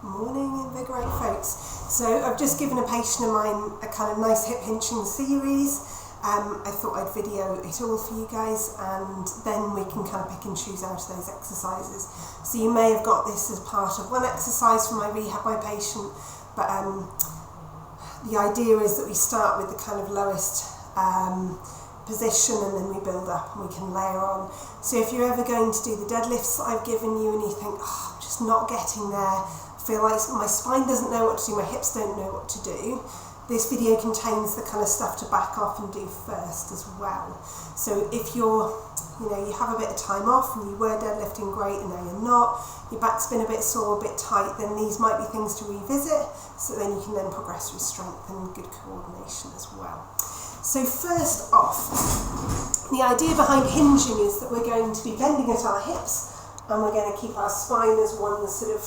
Morning, InVigorate folks. So I've just given a patient of mine a kind of nice hip hinching series. I thought I'd video it all for you guys, and then we can kind of pick and choose out of those exercises. So you may have got this as part of one exercise for my rehab my patient, but the idea is that we start with the kind of lowest position and then we build up and we can layer on. So if you're ever going to do the deadlifts that I've given you and you think, oh, I'm just not getting there, I feel like my spine doesn't know what to do, my hips don't know what to do, this video contains the kind of stuff to back off and do first as well. So if you have a bit of time off and you were deadlifting great and now you're not, your back's been a bit sore, a bit tight, then these might be things to revisit, so then you can then progress with strength and good coordination as well. So first off, the idea behind hinging is that we're going to be bending at our hips and we're going to keep our spine as one sort of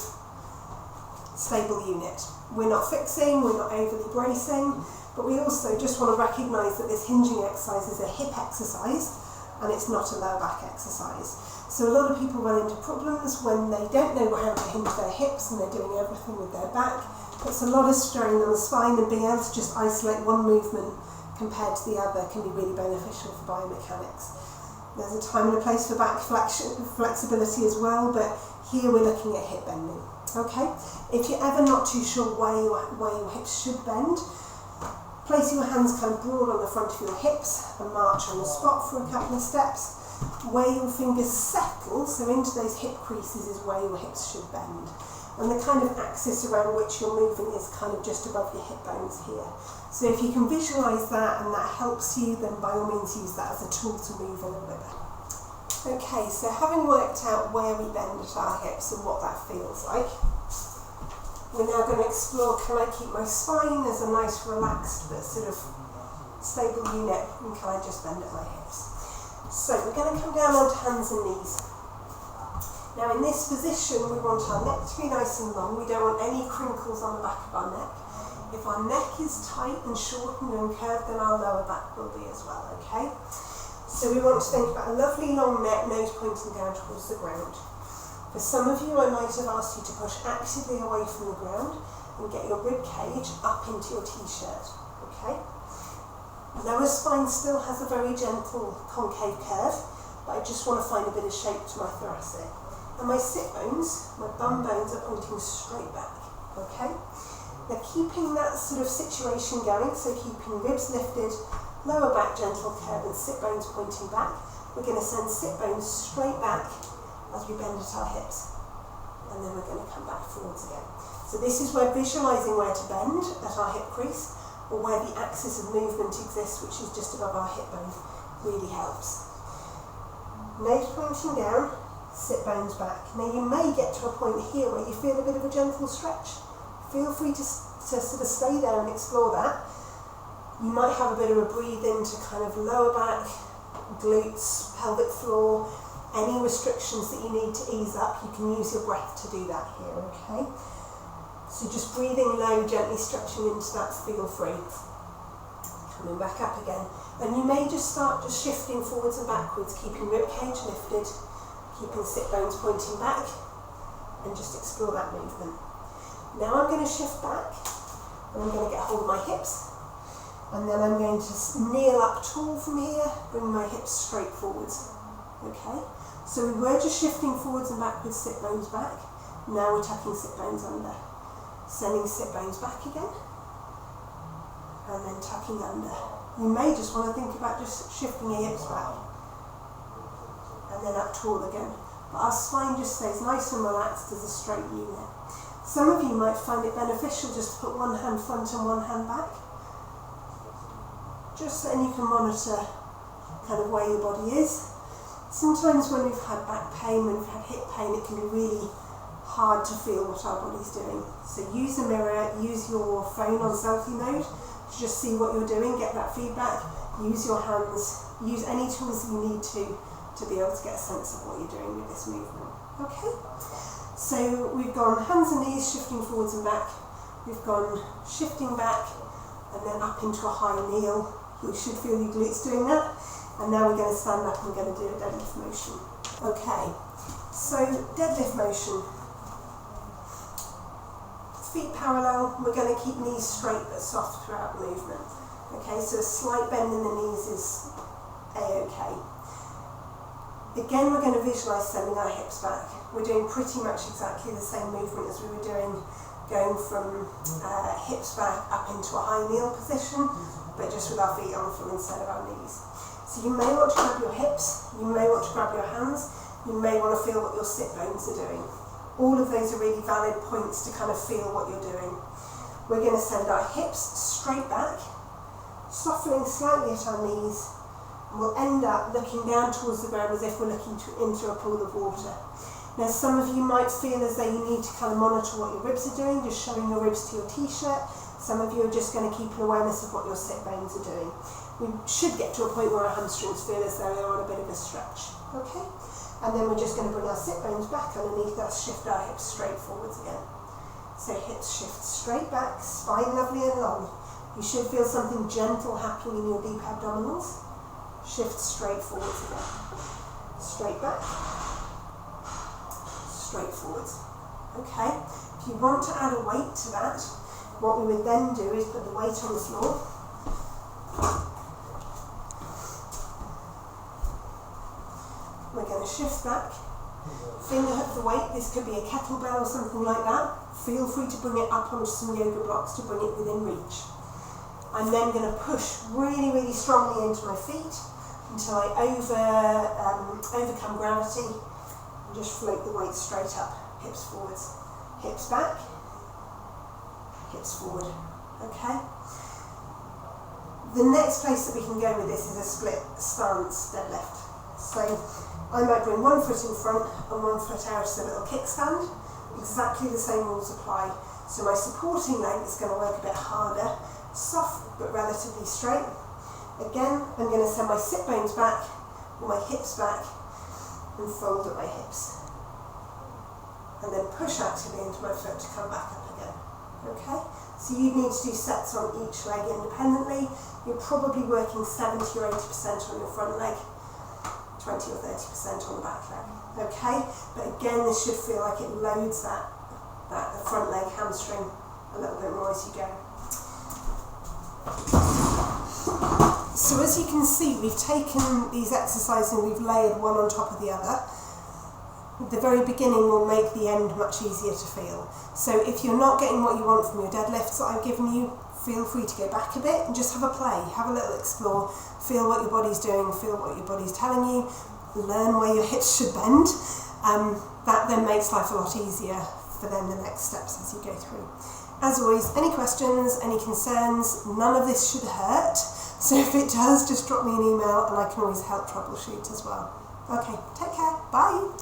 stable unit. We're not fixing, we're not overly bracing, but we also just want to recognise that this hinging exercise is a hip exercise and it's not a lower back exercise. So a lot of people run into problems when they don't know how to hinge their hips and they're doing everything with their back. It's a lot of strain on the spine, and being able to just isolate one movement compared to the other can be really beneficial for biomechanics. There's a time and a place for back flexibility as well, but here we're looking at hip bending. Okay, if you're ever not too sure where your hips should bend, place your hands kind of broad on the front of your hips and march on the spot for a couple of steps. Where your fingers settle, so into those hip creases, is where your hips should bend. And the kind of axis around which you're moving is kind of just above your hip bones here. So if you can visualise that and that helps you, then by all means use that as a tool to move a little bit better. Okay, so having worked out where we bend at our hips and what that feels like, we're now going to explore, can I keep my spine as a nice relaxed but sort of stable unit, and can I just bend at my hips? So we're going to come down onto hands and knees. Now in this position we want our neck to be nice and long, we don't want any crinkles on the back of our neck. If our neck is tight and shortened and curved, then our lower back will be as well, okay? So we want to think about a lovely long neck, nose pointing down towards the ground. For some of you, I might have asked you to push actively away from the ground and get your rib cage up into your t-shirt, okay? Lower spine still has a very gentle concave curve, but I just want to find a bit of shape to my thoracic. And my sit bones, my bum bones, are pointing straight back, okay? Now keeping that sort of situation going, so keeping ribs lifted, lower back gentle curve and sit bones pointing back, we're going to send sit bones straight back as we bend at our hips. And then we're going to come back forwards again. So this is where visualising where to bend at our hip crease, or where the axis of movement exists, which is just above our hip bone, really helps. Nose pointing down, sit bones back. Now you may get to a point here where you feel a bit of a gentle stretch. Feel free to sort of stay there and explore that. You might have a bit of a breathe into kind of lower back, glutes, pelvic floor, any restrictions that you need to ease up, you can use your breath to do that here, okay? So just breathing low, gently stretching into that, feel free. Coming back up again. And you may just start just shifting forwards and backwards, keeping rib cage lifted, keeping sit bones pointing back, and just explore that movement. Now I'm going to shift back, and I'm going to get hold of my hips, and then I'm going to kneel up tall from here, bring my hips straight forwards. Okay? So we were just shifting forwards and backwards, sit bones back. Now we're tucking sit bones under. Sending sit bones back again, and then tucking under. You may just want to think about just shifting your hips back, and then up tall again. But our spine just stays nice and relaxed as a straight unit. Some of you might find it beneficial just to put one hand front and one hand back. Just then you can monitor kind of where your body is. Sometimes when we've had back pain, when we've had hip pain, it can be really hard to feel what our body's doing. So use a mirror, use your phone on selfie mode to just see what you're doing, get that feedback, use your hands, use any tools you need to be able to get a sense of what you're doing with this movement. Okay? So we've gone hands and knees, shifting forwards and back. We've gone shifting back and then up into a high kneel. You should feel your glutes doing that. And now we're going to stand up and we're going to do a deadlift motion. Okay, so deadlift motion. feet parallel, we're going to keep knees straight but soft throughout the movement. Okay, so a slight bend in the knees is a-okay. Again, we're going to visualise sending our hips back. We're doing pretty much exactly the same movement as we were doing, going from hips back up into a high kneel position, but just with our feet on the floor instead of our knees. So you may want to grab your hips, you may want to grab your hands, you may want to feel what your sit bones are doing. All of those are really valid points to kind of feel what you're doing. We're going to send our hips straight back, softening slightly at our knees, and we'll end up looking down towards the ground as if we're looking into a pool of water. Now some of you might feel as though you need to kind of monitor what your ribs are doing, just showing your ribs to your t-shirt. Some of you are just going to keep an awareness of what your sit bones are doing. We should get to a point where our hamstrings feel as though they're on a bit of a stretch. Okay? And then we're just going to bring our sit bones back underneath us, shift our hips straight forwards again. So hips shift straight back, spine lovely and long. You should feel something gentle happening in your deep abdominals. Shift straight forwards again. Straight back, straight forwards. Okay, if you want to add a weight to that, what we would then do is put the weight on the floor. We're going to shift back, finger hook the weight. This could be a kettlebell or something like that. Feel free to bring it up onto some yoga blocks to bring it within reach. I'm then going to push really, really strongly into my feet until I overcome gravity and just float the weight straight up, hips forwards, hips back, hips forward. Okay? The next place that we can go with this is a split stance deadlift. So I might bring one foot in front and one foot out as a little kickstand. Exactly the same rules apply. So my supporting leg is going to work a bit harder, soft but relatively straight. Again, I'm going to send my sit bones back, or my hips back, and fold at my hips. And then push actively into my foot to come back up again. Okay? So you need to do sets on each leg independently. You're probably working 70 or 80% on your front leg, 20 or 30% on the back leg. Okay? But again, this should feel like it loads that front leg hamstring a little bit more as you go. So as you can see, we've taken these exercises and we've layered one on top of the other. The very beginning will make the end much easier to feel. So if you're not getting what you want from your deadlifts that I've given you, feel free to go back a bit and just have a play, have a little explore, feel what your body's doing, feel what your body's telling you, learn where your hips should bend. That then makes life a lot easier for then the next steps as you go through. As always, any questions, any concerns, none of this should hurt. So if it does, just drop me an email and I can always help troubleshoot as well. Okay, take care, bye.